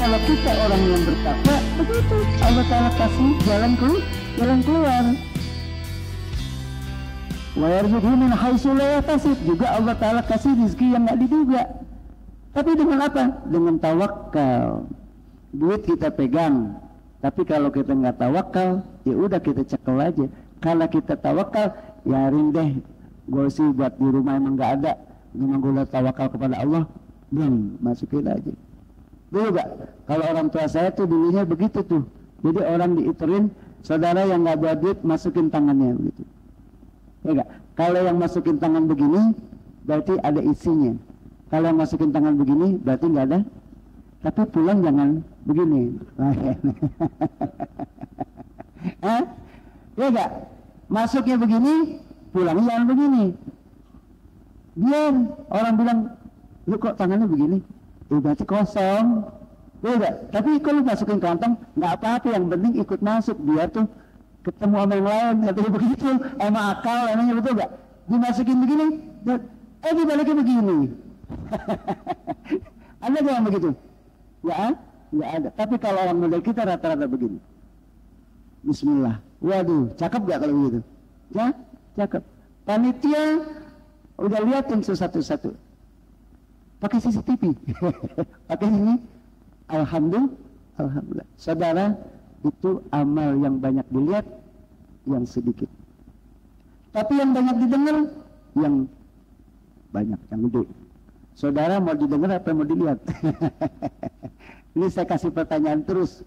Kalau kita orang yang bertakwa, begitu Allah Ta'ala kasih jalan keluar. Wa yarzuqhu min haitsu la yahtasib, juga Allah Ta'ala kasih rezeki yang nggak diduga. Tapi dengan apa? Dengan tawakal. Duit kita pegang, tapi kalau kita nggak tawakal, ya udah kita cekel aja. Kalau kita tawakal, ya deh, gue sih buat di rumah emang nggak ada, memang gue udah tawakal kepada Allah, dan masukin aja. Dulu gak? Kalau orang tua saya tuh dulunya begitu tuh. Jadi orang diiterin, saudara yang nggak buat duit masukin tangannya begitu. Ya gak? Kalau yang masukin tangan begini, berarti ada isinya. Kalau yang masukin tangan begini, berarti nggak ada. Tapi pulang jangan begini. Ya gak? Masuknya begini, pulangnya jangan begini. Biar orang bilang, lu kok tangannya begini? Berarti kosong. Beda. Tapi kalau masukin kantong nggak apa-apa, yang penting ikut masuk biar tuh ketemu sama yang lain. Katanya begitu. Emang akal emangnya, betul nggak? Dimasukin begini, dibaliknya begini. Ada nggak yang begitu? Nggak ada. Tapi kalau orang model kita rata-rata begini. Bismillah. Waduh, cakep nggak kalau begitu? Ya, cakep. Panitia udah liatin satu-satu. Pakai CCTV, pakai ini, alhamdulillah. Saudara, itu amal yang banyak dilihat, yang sedikit. Tapi yang banyak didengar, yang banyak, yang gede. Saudara mau didengar apa mau dilihat? Ini saya kasih pertanyaan terus.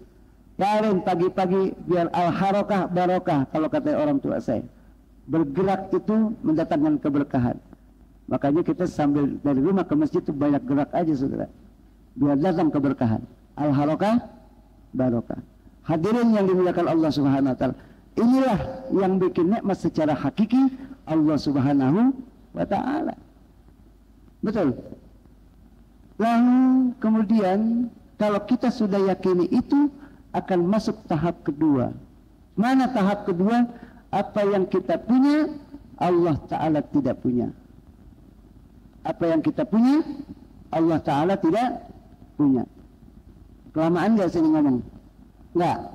Karen pagi-pagi biar al-harokah barokah, kalau kata orang tua saya. Bergerak itu mendatangkan keberkahan. Makanya kita sambil dari rumah ke masjid itu banyak gerak aja, saudara, biar datang keberkahan. Al-harokah barokah. Hadirin yang dimuliakan Allah Subhanahu wa Ta'ala, inilah yang bikin nikmat secara hakiki Allah Subhanahu wa Ta'ala. Betul. Lalu kemudian kalau kita sudah yakini itu, akan masuk tahap kedua. Mana tahap kedua? Apa yang kita punya Allah Ta'ala tidak punya. Apa yang kita punya Allah Ta'ala tidak punya. Kelamaan gak sini ngomong? Enggak.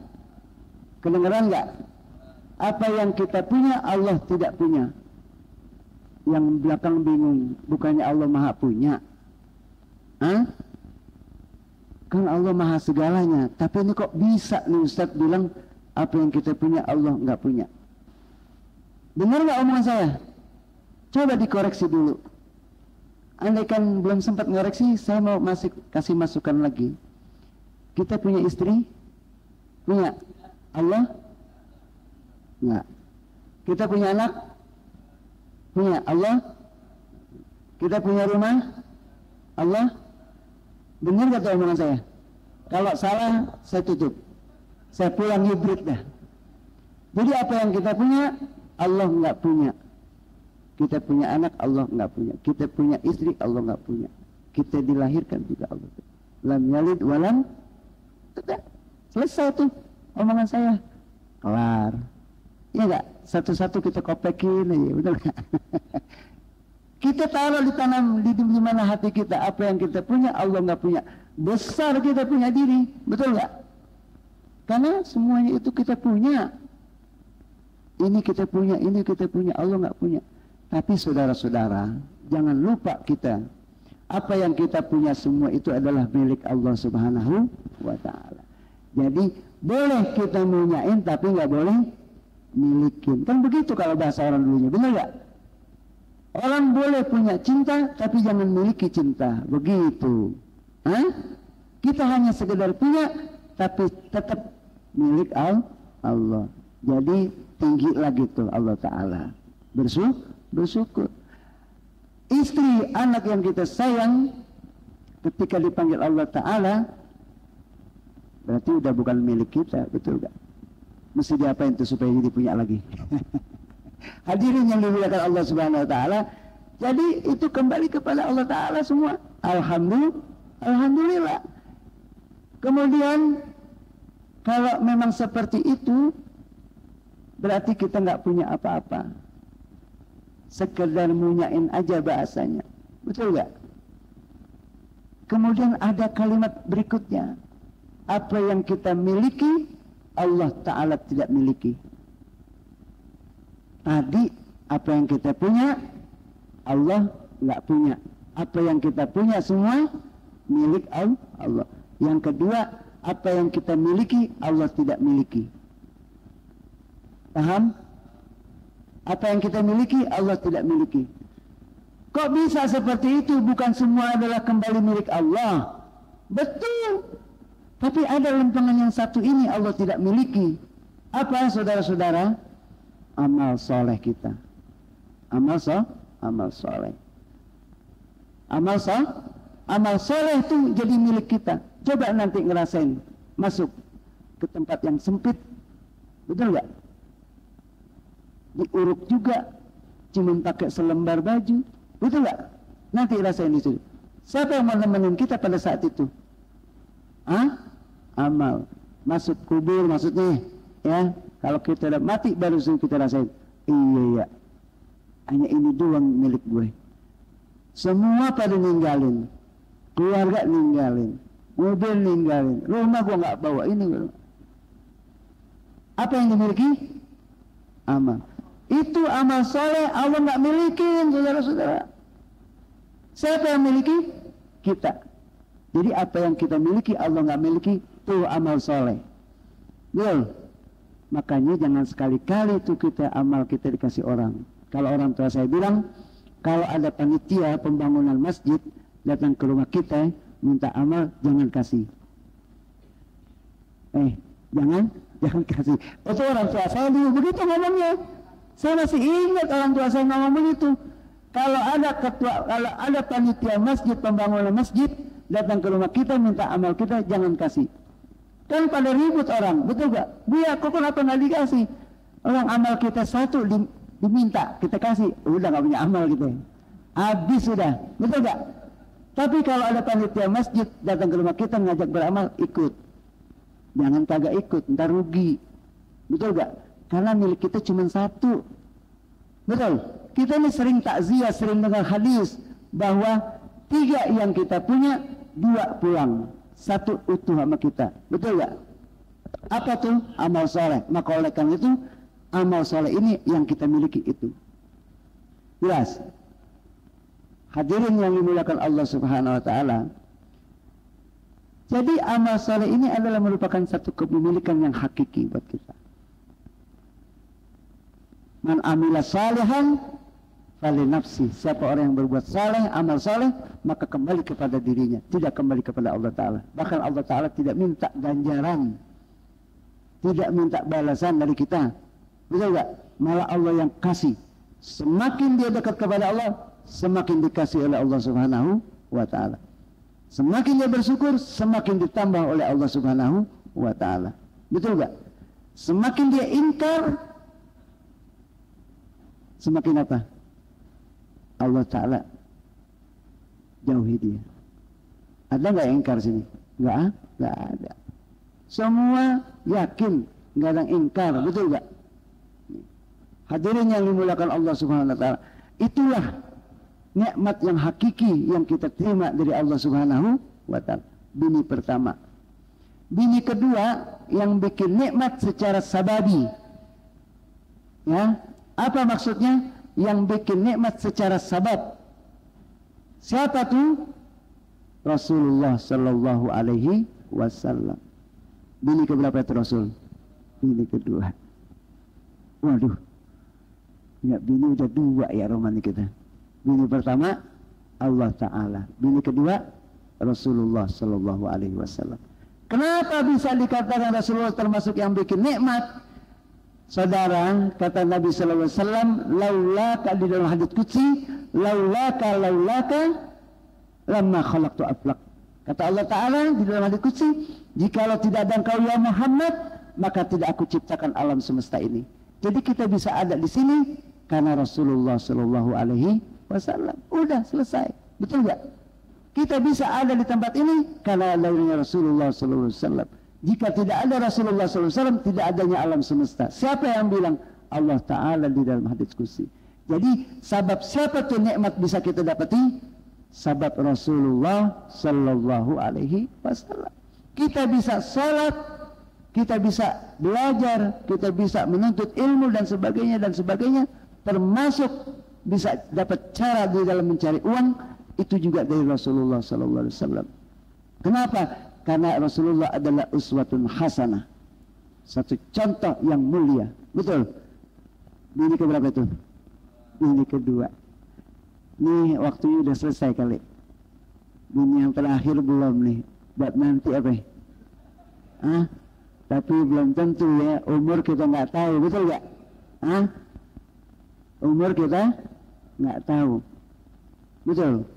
Kedengeran gak? Apa yang kita punya Allah tidak punya. Yang belakang bingung, bukannya Allah Maha punya? Hah? Kan Allah Maha segalanya. Tapi ini kok bisa nih Ustaz bilang apa yang kita punya Allah nggak punya? Dengar nggak omongan saya? Coba dikoreksi dulu. Andaikan belum sempat ngoreksi, saya mau kasih masukan lagi. Kita punya istri? Punya? Allah? Enggak. Kita punya anak? Punya? Allah? Kita punya rumah? Allah? Benar gak omongan saya? Kalau salah, saya tutup. Saya pulang hibrid dah. Jadi apa yang kita punya, Allah nggak punya. Kita punya anak, Allah nggak punya. Kita punya istri, Allah nggak punya. Kita dilahirkan juga Allah. Lam yalid walam. Tidak. Selesai tuh omongan saya. Kelar. Iya nggak? Satu-satu kita kopekin aja, betul nggak? Kita taruh ditanam di mana hati kita. Apa yang kita punya, Allah nggak punya. besar kita punya diri, betul nggak? Karena semuanya itu kita punya. Ini kita punya, ini kita punya, Allah nggak punya. Tapi saudara-saudara, jangan lupa kita, apa yang kita punya semua itu adalah milik Allah Subhanahu wa Ta'ala. Jadi boleh kita punyain, tapi nggak boleh milikin. Kan begitu kalau bahasa orang dulunya, benar nggak? Orang boleh punya cinta, tapi jangan miliki cinta. Begitu. Kita hanya sekedar punya, tapi tetap milik Allah. Jadi tinggi lagi tuh Allah Ta'ala. Bersyukur. Istri, anak yang kita sayang, ketika dipanggil Allah Ta'ala, berarti udah bukan milik kita, betul gak? Mesti diapain tuh supaya jadi punya lagi? Hadirin yang dimuliakan Allah Subhanahu wa Ta'ala. Jadi itu kembali kepada Allah Ta'ala semua. Alhamdulillah. Kemudian kalau memang seperti itu, berarti kita nggak punya apa-apa. Sekedar munyain aja bahasanya. Betul nggak? Kemudian ada kalimat berikutnya. Apa yang kita miliki, Allah Ta'ala tidak miliki. Tadi apa yang kita punya, Allah nggak punya. Apa yang kita punya semua milik Allah. Yang kedua, apa yang kita miliki, Allah tidak miliki. Paham? Apa yang kita miliki, Allah tidak miliki. Kok bisa seperti itu? Bukan semua adalah kembali milik Allah. Betul. Tapi ada lempengan yang satu ini Allah tidak miliki. Apa saudara-saudara? Amal soleh kita. Amal soleh. Amal soleh itu jadi milik kita. Coba nanti ngerasain masuk ke tempat yang sempit, betul nggak? Diuruk juga, cuma pakai selembar baju, betul nggak? Nanti rasain di situ. Siapa yang mau nemenin kita pada saat itu? Amal. Masuk kubur maksudnya, ya. Kalau kita udah mati baru kita rasain. Iya, hanya ini doang milik gue. Semua pada ninggalin, keluarga ninggalin, mobil ninggalin, rumah gue nggak bawa ini. Apa yang dimiliki? Amal. Itu amal soleh Allah nggak milikin, saudara-saudara. Siapa yang miliki? Kita. Jadi apa yang kita miliki Allah nggak miliki, itu amal soleh. Betul. Makanya jangan sekali-kali itu kita amal kita dikasih orang. Kalau orang tua saya bilang, kalau ada panitia pembangunan masjid datang ke rumah kita minta amal, jangan kasih. Jangan kasih. Itu orang tua saya dulu begitu ngomongnya. Saya masih ingat orang tua saya ngomong begitu. Kalau ada panitia masjid, pembangunan masjid datang ke rumah kita minta amal kita, jangan kasih. Kan pada ribut orang, betul gak? Bu, aku kenapa nggak dikasih? Orang amal kita satu diminta, kita kasih, udah nggak punya amal gitu. Habis sudah, betul gak? Tapi kalau ada panitia masjid datang ke rumah kita ngajak beramal, ikut. Jangan kagak ikut, ntar rugi. Betul gak? Karena milik kita cuma satu. Betul? Kita ini sering takziah, sering dengar hadis bahwa 3 yang kita punya, 2 pulang, 1 utuh sama kita. Betul gak? Apa tuh? Amal soleh. Maka oleh karena itu amal soleh ini yang kita miliki itu. Jelas? Hadirin yang dimuliakan Allah Subhanahu wa Ta'ala. Jadi amal soleh ini adalah merupakan satu kepemilikan yang hakiki buat kita. Man amila salihan fali nafsi. Siapa orang yang berbuat saleh, amal saleh, maka kembali kepada dirinya, tidak kembali kepada Allah Ta'ala. Bahkan Allah Ta'ala tidak minta ganjaran, tidak minta balasan dari kita. Betul gak? Malah Allah yang kasih. Semakin dia dekat kepada Allah, semakin dikasih oleh Allah Subhanahu wa Ta'ala. Semakin dia bersyukur, semakin ditambah oleh Allah Subhanahu wa Ta'ala. Betul gak? Semakin dia ingkar, semakin apa? Allah Ta'ala jauhi dia. Ada nggak yang ingkar sini? Nggak ada. Semua yakin, nggak ada yang ingkar, betul nggak? Hadirin yang dimuliakan Allah Subhanahu wa Ta'ala, itulah nikmat yang hakiki yang kita terima dari Allah Subhanahu wa Ta'ala. bini pertama. Bini kedua yang bikin nikmat secara sababi. Ya, apa maksudnya? Yang bikin nikmat secara sabab. Siapa tuh? Rasulullah Sallallahu Alaihi Wasallam. Bini keberapa itu Rasul? Bini kedua. Waduh, ya bini udah dua ya roman kita. Bini pertama Allah Ta'ala, bini kedua Rasulullah Sallallahu Alaihi Wasallam. Kenapa bisa dikatakan Rasulullah termasuk yang bikin nikmat? Saudara, kata Nabi Sallallahu Alaihi Wasallam, laulaka di dalam hadits qudsi, laulaka lamma khalaqtu aflaq. Kata Allah Ta'ala di dalam hadits qudsi, jikalau tidak ada engkau ya Muhammad, maka tidak aku ciptakan alam semesta ini. Jadi kita bisa ada di sini karena Rasulullah Sallallahu Alaihi Wasallam. Udah selesai, betul nggak? Kita bisa ada di tempat ini karena adanya Rasulullah Sallallahu Alaihi Wasallam. Jika tidak ada Rasulullah Sallallahu Alaihi Wasallam, tidak adanya alam semesta. Siapa yang bilang? Allah Ta'ala di dalam hadits qudsi. Jadi sabab siapa tuh nikmat bisa kita dapati? Sabab Rasulullah Sallallahu Alaihi Wasallam. Kita bisa sholat, kita bisa belajar, kita bisa menuntut ilmu dan sebagainya, termasuk bisa dapat cara di dalam mencari uang, itu juga dari Rasulullah Sallallahu Alaihi Wasallam. Kenapa? Karena Rasulullah adalah uswatun hasanah, satu contoh yang mulia. Betul. Bini keberapa itu? Bini kedua. Nih waktunya udah selesai kali. Bini yang terakhir belum nih. Buat nanti apa? Ah? Tapi belum tentu ya. Umur kita nggak tahu, betul nggak? Ah? Umur kita nggak tahu. Betul.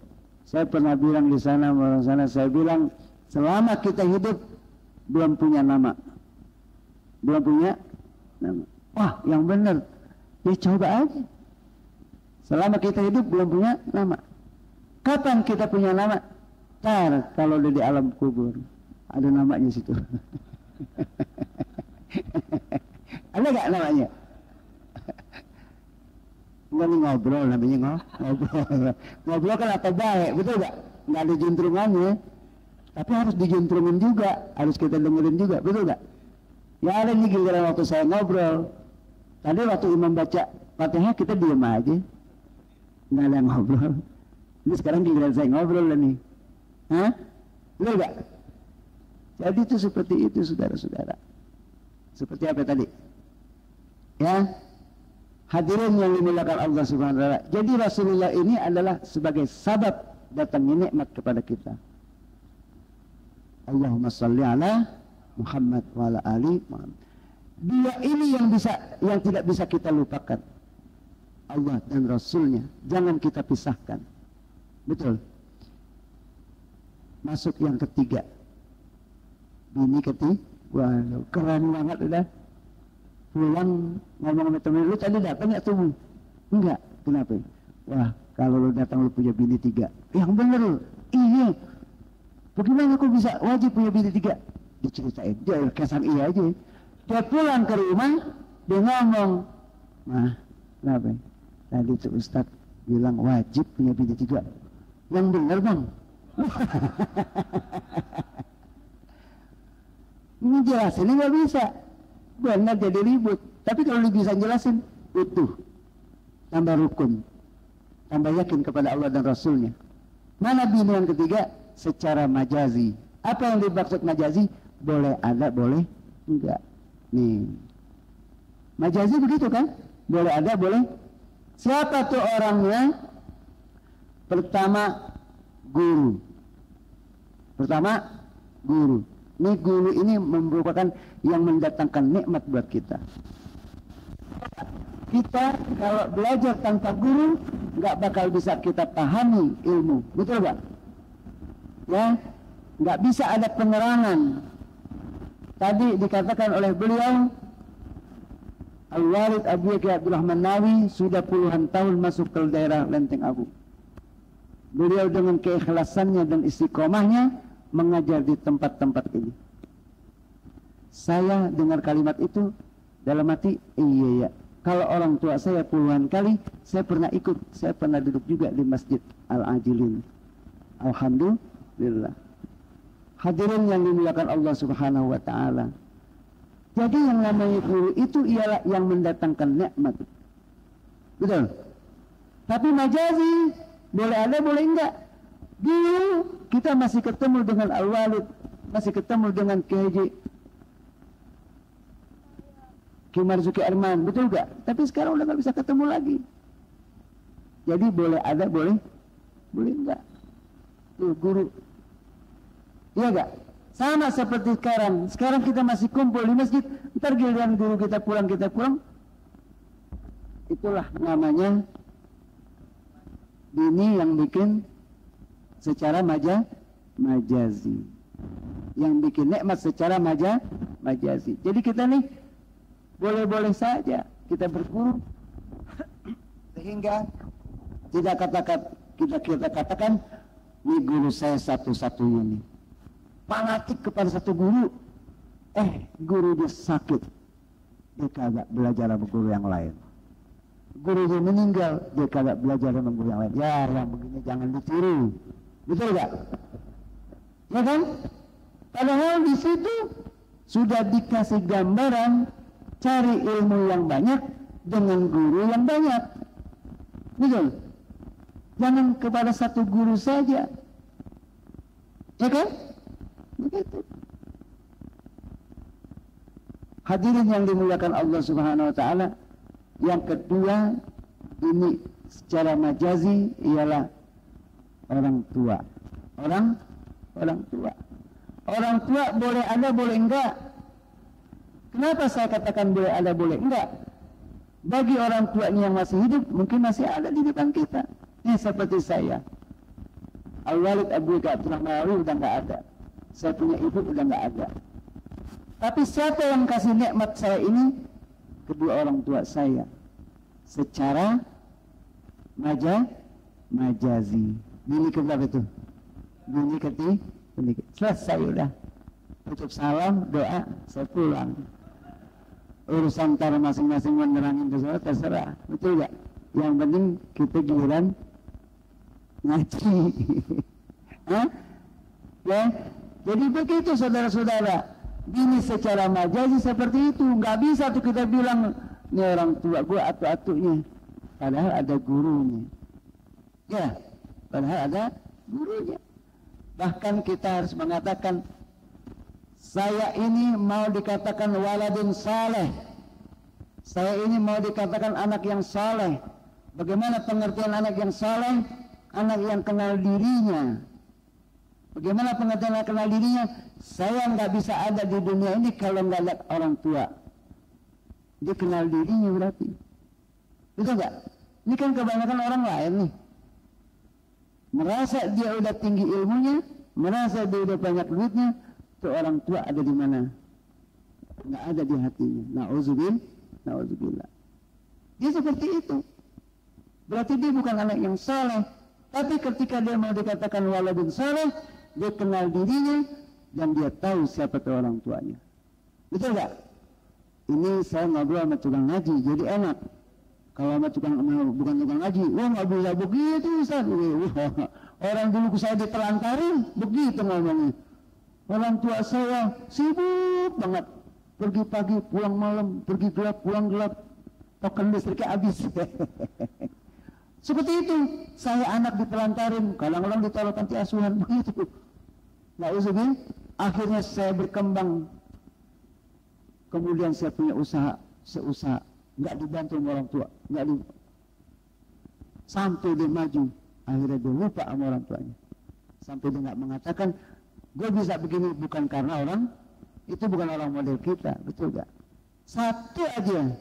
Saya pernah bilang di sana, saya bilang selama kita hidup belum punya nama. Belum punya nama. Wah, yang benar. Ya coba aja. Selama kita hidup belum punya nama. Kapan kita punya nama? Tar kalau udah di alam kubur. Ada namanya situ. Ada gak namanya? Enggak nih ngobrol namanya ngobrol. Ngobrol kan apa baik, betul gak? Nggak ada juntrungannya. Tapi harus dijuntrungin juga, harus kita dengerin juga, betul gak? Ya ada nih giliran waktu saya ngobrol. Tadi waktu imam baca Fatihah kita diam aja. Nggak ada yang ngobrol. Ini sekarang giliran saya ngobrol lah nih. Hah? Betul gak? Jadi itu seperti itu saudara-saudara. Seperti apa tadi? Ya, hadirin yang dimuliakan Allah Subhanahu wa Ta'ala. Jadi Rasulullah ini adalah sebagai sabab datangnya nikmat kepada kita. Allahumma salli ala Muhammad wa ala ali Muhammad. Dia ini yang tidak bisa kita lupakan. Allah dan Rasulnya jangan kita pisahkan. Betul. Masuk yang ketiga. Bini ketiga. Waduh, keren banget udah. Pulang ngomong sama temen lu tadi datang nggak tuh? Enggak. Kenapa? Wah, kalau lu datang lu punya bini 3. Yang bener lu. Iya. Bagaimana aku bisa wajib punya bini 3? Diceritain. Dia kesan iya aja. Dia pulang ke rumah, dia ngomong, "Mah, kenapa? Tadi tuh Ustaz bilang wajib punya bini 3. Yang bener bang." Ini jelasin ini nggak bisa. Benar jadi ribut. Tapi kalau bisa jelasin, utuh. Tambah rukun. Tambah yakin kepada Allah dan Rasulnya. Mana bini yang ketiga? Secara majazi. Apa yang dimaksud majazi? Boleh ada, boleh enggak. Nih. Majazi begitu kan? Boleh ada, boleh. Siapa tuh orangnya? Pertama, guru. Guru. Ini guru ini merupakan yang mendatangkan nikmat buat kita. Kita kalau belajar tanpa guru nggak bakal bisa kita pahami ilmu, betul nggak? Ya, nggak bisa ada penerangan. Tadi dikatakan oleh beliau, Al-Walid Abu Yaqi Abdurrahman Nawi sudah puluhan tahun masuk ke daerah Lenteng Abu. Beliau dengan keikhlasannya dan istiqomahnya mengajar di tempat-tempat ini. Saya dengar kalimat itu dalam hati, iya ya. Kalau orang tua saya puluhan kali, saya pernah ikut, saya pernah duduk juga di Masjid Al-Ajilin. Alhamdulillah. Hadirin yang dimuliakan Allah Subhanahu wa taala. Jadi yang namanya guru itu ialah yang mendatangkan nikmat. Betul. Tapi majazi boleh ada boleh enggak. Dulu kita masih ketemu dengan Al-Walid, masih ketemu dengan Ki Marzuki Arman, betul enggak? Tapi sekarang udah enggak bisa ketemu lagi. Jadi boleh ada boleh enggak. Tuh guru. Iya enggak? Sama seperti sekarang. Sekarang kita masih kumpul di masjid. Ntar giliran guru kita pulang. Itulah namanya dini yang bikin secara majazi. Yang bikin nikmat secara majazi. Jadi kita nih boleh-boleh saja kita berguru sehingga tidak kita katakan ini guru saya satu-satunya nih. Fanatik kepada satu guru, guru dia sakit, dia kagak belajar sama guru yang lain. Guru dia meninggal, dia kagak belajar sama guru yang lain. Ya, yang begini jangan ditiru, betul gak? Ya kan? Padahal di situ sudah dikasih gambaran cari ilmu yang banyak dengan guru yang banyak, betul? Jangan kepada satu guru saja, ya kan? Begitu. Hadirin yang dimuliakan Allah Subhanahu wa taala, yang kedua ini secara majazi ialah orang tua. Orang tua boleh ada boleh enggak. Kenapa saya katakan boleh ada boleh enggak? Bagi orang tuanya yang masih hidup mungkin masih ada di depan kita. Seperti saya, Al-Walid Abu Abdullah Mawi udah enggak ada. Saya punya ibu udah nggak ada. Tapi siapa yang kasih nikmat saya ini? Kedua orang tua saya. Secara majazi. Bini keberapa itu? Bini ketiga. Selesai udah. Tutup salam, doa, saya pulang. Urusan tar masing-masing menerangin ke saya terserah. Betul gak? Yang penting kita giliran ngaji. Ya. Jadi begitu saudara-saudara, bini secara majazi seperti itu. Nggak bisa tuh kita bilang ini orang tua gua atu-atunya, padahal ada gurunya. Ya, padahal ada gurunya. Bahkan kita harus mengatakan, saya ini mau dikatakan waladun saleh. Saya ini mau dikatakan anak yang saleh. Bagaimana pengertian anak yang saleh? Anak yang kenal dirinya. Bagaimana pengertian kenal dirinya? Saya nggak bisa ada di dunia ini kalau nggak lihat orang tua. Dia kenal dirinya berarti. Betul nggak? Ini kan kebanyakan orang lain nih. Merasa dia udah tinggi ilmunya, merasa dia udah banyak duitnya, tuh orang tua ada di mana? Nggak ada di hatinya. Na'udzubillah. Dia seperti itu. Berarti dia bukan anak yang saleh. Tapi ketika dia mau dikatakan waladun saleh, dia kenal dirinya dan dia tahu siapa itu orang tuanya. Betul nggak? Ini saya ngobrol sama tukang ngaji, jadi enak. Kalau sama bukan tukang ngaji, nggak bisa begitu Ustaz. Orang dulu saya ditelantarin, begitu ngomongnya. Orang tua saya sibuk banget, pergi pagi pulang malam, pergi gelap pulang gelap, token listriknya habis. Seperti itu, saya anak ditelantarin, kadang-kadang ditaruh panti asuhan, begitu. Na'udzubillah, akhirnya saya berkembang. Kemudian saya punya usaha, nggak dibantu sama orang tua, sampai dia maju, akhirnya dia lupa sama orang tuanya. Sampai dia nggak mengatakan, gue bisa begini bukan karena orang, itu bukan orang model kita, betul gak? Satu aja,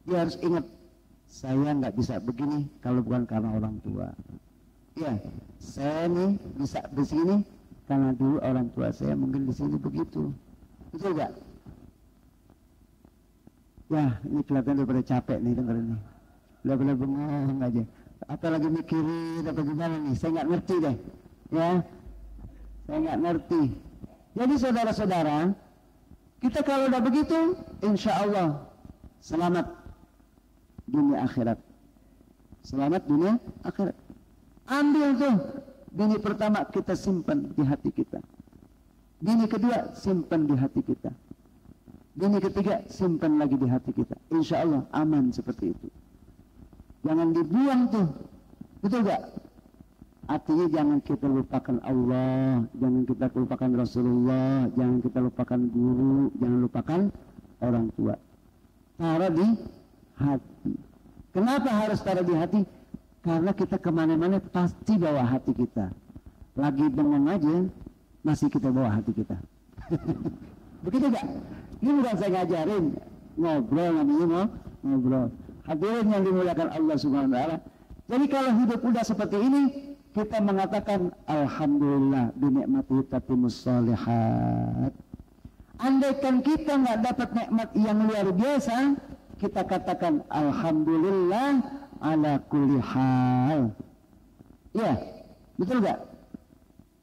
dia harus ingat, saya nggak bisa begini kalau bukan karena orang tua. Ya, saya nih bisa di sini karena dulu orang tua saya mungkin di sini begitu. Betul gak? Ya, ini kelihatan udah pada capek nih dengerin nih. Udah pada bengong aja. Apa lagi mikirin apa gimana nih? Saya nggak ngerti deh. Ya, saya nggak ngerti. Jadi saudara-saudara, kita kalau udah begitu, insya Allah selamat dunia akhirat. Selamat dunia akhirat. Ambil tuh bini pertama kita simpan di hati kita. Bini kedua simpan di hati kita. Bini ketiga simpan lagi di hati kita. Insya Allah aman seperti itu. Jangan dibuang tuh, betul gak? Artinya jangan kita lupakan Allah, jangan kita lupakan Rasulullah, jangan kita lupakan guru, jangan lupakan orang tua. Taruh di hati. Kenapa harus taruh di hati? Karena kita kemana-mana pasti bawa hati kita. Lagi bengong aja, masih kita bawa hati kita. Begitu gak? Ini bukan saya ngajarin, ngobrol namanya ngobrol. Hadirin yang dimuliakan Allah Subhanahu wa taala. Jadi kalau hidup udah seperti ini, kita mengatakan alhamdulillah binikmati tatimmus shalihat. Andaikan kita nggak dapat nikmat yang luar biasa, kita katakan alhamdulillah ala kulli hal. Ya, betul nggak?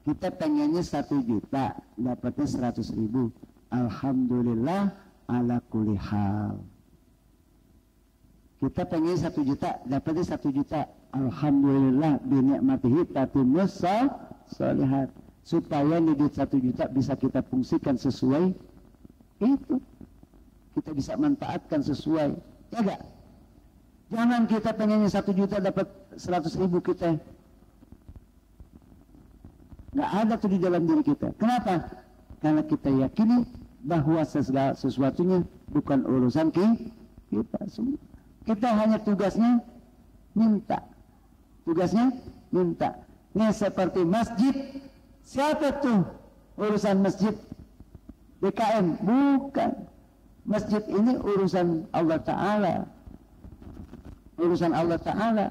Kita pengennya 1 juta, dapatnya 100.000. Alhamdulillah ala kulli hal. Kita pengen 1 juta, dapatnya 1 juta. Alhamdulillah binikmatihi tatimmus shalihat. Supaya nih duit 1 juta bisa kita fungsikan sesuai itu. Kita bisa manfaatkan sesuai. Ya gak? Jangan kita pengennya 1 juta dapat 100.000 kita. Gak ada tuh di dalam diri kita. Kenapa? Karena kita yakini bahwa segala sesuatunya bukan urusan kita semua. Kita hanya tugasnya minta. Tugasnya minta. Ini seperti masjid. Siapa tuh urusan masjid? BKM? Bukan. Masjid ini urusan Allah Ta'ala. Urusan Allah Ta'ala.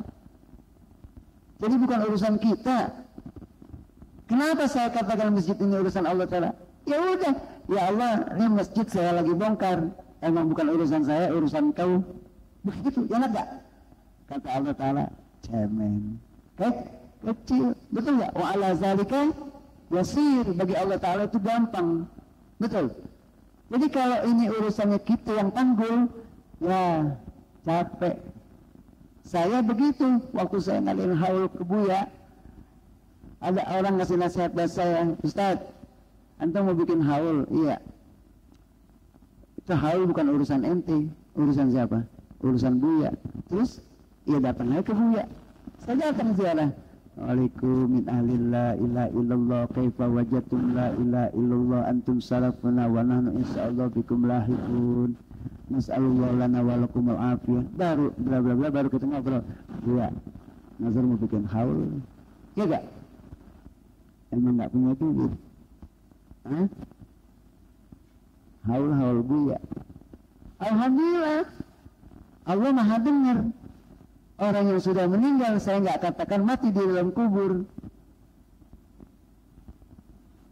Jadi bukan urusan kita. Kenapa saya katakan masjid ini urusan Allah Ta'ala? Ya udah, ya Allah, ini masjid saya lagi bongkar. Emang bukan urusan saya, urusan kau. Begitu, enak gak? Kata Allah Ta'ala, cemen. Kecil, betul gak? Wa ala zalika yasir, bagi Allah Ta'ala itu gampang. Betul. Jadi kalau ini urusannya kita yang tanggul, ya capek. Saya begitu, waktu saya ngalihin haul ke Buya, ada orang ngasih nasihat buat saya, Ustaz, antum mau bikin haul? Iya. Itu haul bukan urusan ente, urusan siapa? Urusan Buya. Terus, ya datang aja ke Buya. Saya datang ziarah. Waalaikum min ahli la ilaha illallah kaifa wajadtum la ilaha illallah antum salafuna wa nahnu insyaallah bikum lahiqun nas'alullah lana wa lakumul afiyah. Baru bla bla bla baru kita ngobrol. Iya. Nazar mau bikin haul. Ya enggak? Emang enggak punya duit. Hah? Haul Buya. Alhamdulillah. Allah Maha dengar. Orang yang sudah meninggal saya nggak katakan mati di dalam kubur.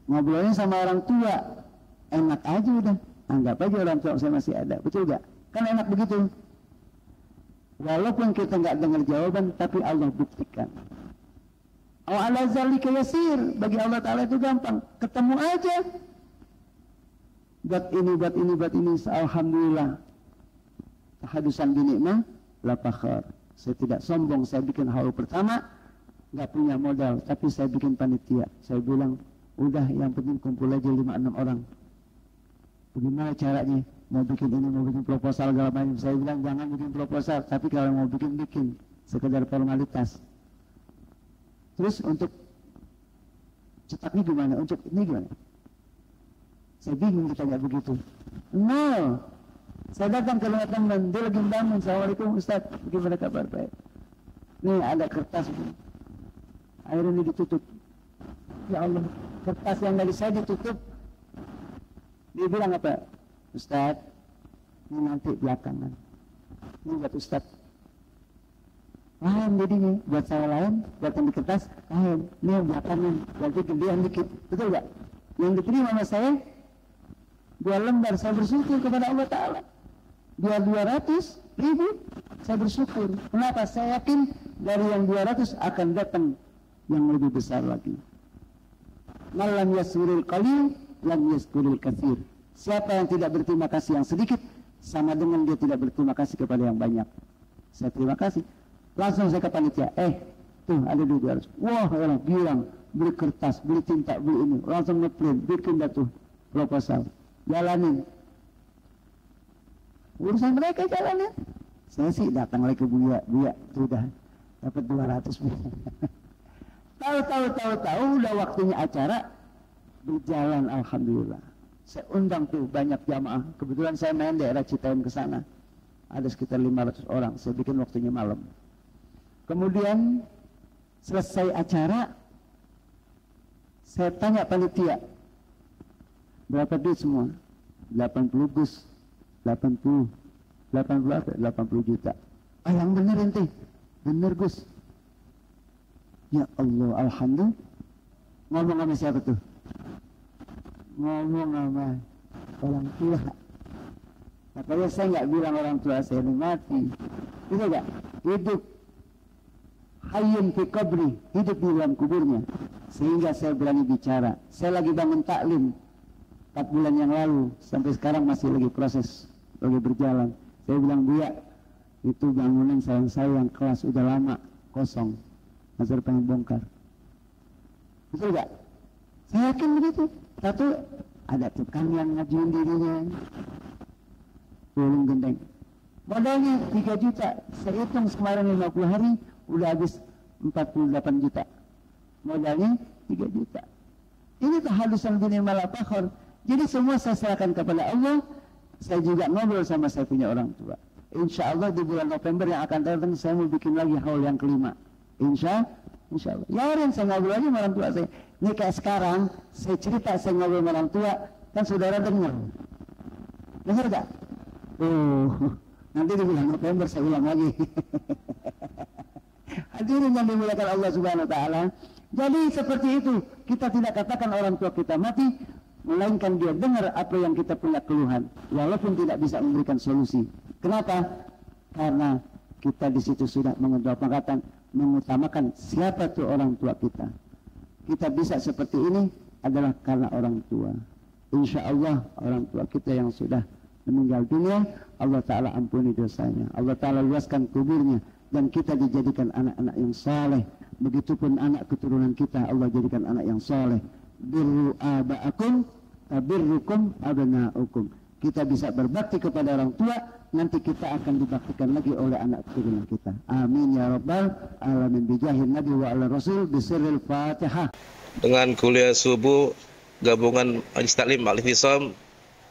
Ngobrolnya sama orang tua enak aja udah. Anggap aja orang tua saya masih ada. Betul nggak? Kan enak begitu. Walaupun kita nggak dengar jawaban, tapi Allah buktikan. Ala zalika yasir, bagi Allah Ta'ala itu gampang. Ketemu aja. Buat ini. Alhamdulillah. Tahadusan binikmah la fakhar. Saya tidak sombong, saya bikin haul pertama, nggak punya modal, tapi saya bikin panitia. Saya bilang, udah yang penting kumpul aja 5-6 orang. Bagaimana caranya? Mau bikin ini, mau bikin proposal, segala macam. Saya bilang, jangan bikin proposal, tapi kalau mau bikin, sekedar formalitas. Terus untuk cetaknya gimana? Untuk ini gimana? Saya bingung ditanya begitu. No. Saya datang ke rumah teman, dia lagi bangun. Assalamualaikum Ustaz, bagaimana kabar? Baik. Nih ada kertas ini. Akhirnya ini ditutup. Ya Allah, kertas yang dari saya ditutup. Dia bilang apa? Ustaz, ini nanti belakangan. Ini buat Ustaz. Lain jadinya, buat saya lain, buat yang di kertas, lain. Ini yang belakangan, berarti gedean dikit. Betul gak? Yang diterima sama saya, 2 lembar, saya bersyukur kepada Allah Ta'ala. Biar 200.000, saya bersyukur. Kenapa? Saya yakin dari yang 200 akan datang yang lebih besar lagi. Malam yasirul qalil, lam yaskurul katsir. Siapa yang tidak berterima kasih yang sedikit, sama dengan dia tidak berterima kasih kepada yang banyak. Saya terima kasih. Langsung saya ke panitia. Tuh ada 200. Wah, Allah bilang beli kertas, beli tinta, beli ini, langsung ngeprint, bikin dah tuh proposal, jalanin. Urusan mereka jalanin. Saya sih datang lagi ke Buya sudah dapat 200. Tahu udah waktunya acara berjalan, alhamdulillah. Saya undang tuh banyak jamaah. Kebetulan saya main daerah Citarum ke sana. Ada sekitar 500 orang. Saya bikin waktunya malam. Kemudian selesai acara, saya tanya panitia, berapa duit semua? 80 Gus. 80 juta. Ah, yang bener ente. Bener Gus. Ya Allah, alhamdulillah. Ngomong sama siapa tuh? Ngomong sama orang tua. Makanya saya nggak bilang orang tua saya ini mati. Bisa nggak? Hidup. Hayyun fi qabri, hidup di dalam kuburnya. Sehingga saya berani bicara. Saya lagi bangun taklim 4 bulan yang lalu, sampai sekarang masih lagi proses, lagi berjalan. Saya bilang, Buya, itu bangunan sayang saya yang kelas udah lama kosong, Nazar pengen bongkar. Betul gak? Saya yakin begitu. Satu, ada tukang yang ngajuin dirinya, tulung gendeng. Modalnya 3 juta. Saya hitung kemarin 50 hari, udah habis 48 juta. Modalnya 3 juta. Ini tahadusan bini malafakhor. Jadi semua saya serahkan kepada Allah. Saya juga ngobrol sama saya punya orang tua. Insya Allah di bulan November yang akan datang saya mau bikin lagi haul yang kelima. Insya Allah. Yarin saya ngobrol aja sama orang tua saya. Ini kayak sekarang saya cerita saya ngobrol sama orang tua, kan saudara dengar. Dengar gak? Nanti di bulan November saya ulang lagi. Hadirin yang dimuliakan Allah Subhanahu wa taala. Jadi seperti itu, kita tidak katakan orang tua kita mati, melainkan dia dengar apa yang kita punya keluhan, walaupun tidak bisa memberikan solusi. Kenapa? Karena kita di situ sudah mengutamakan siapa tuh orang tua kita. Kita bisa seperti ini adalah karena orang tua. Insya Allah orang tua kita yang sudah meninggal dunia, Allah Ta'ala ampuni dosanya, Allah Ta'ala luaskan kuburnya, dan kita dijadikan anak-anak yang saleh. Begitupun anak keturunan kita, Allah jadikan anak yang saleh. Birru aba'akum tabirrukum abna'ukum. Kita bisa berbakti kepada orang tua, nanti kita akan dibaktikan lagi oleh anak keturunan kita. Amin ya rabbal alamin. Bijahin Nabi wa ala Rasul bisirril Fatihah. Dengan kuliah subuh gabungan Majelis Taklim Al-Ihtisam,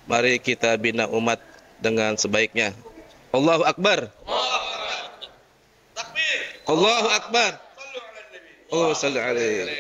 mari kita bina umat dengan sebaiknya. Allahu Akbar. Takbir. Allahu Akbar. Sallu ala Nabi. Oh, sallu alaihi.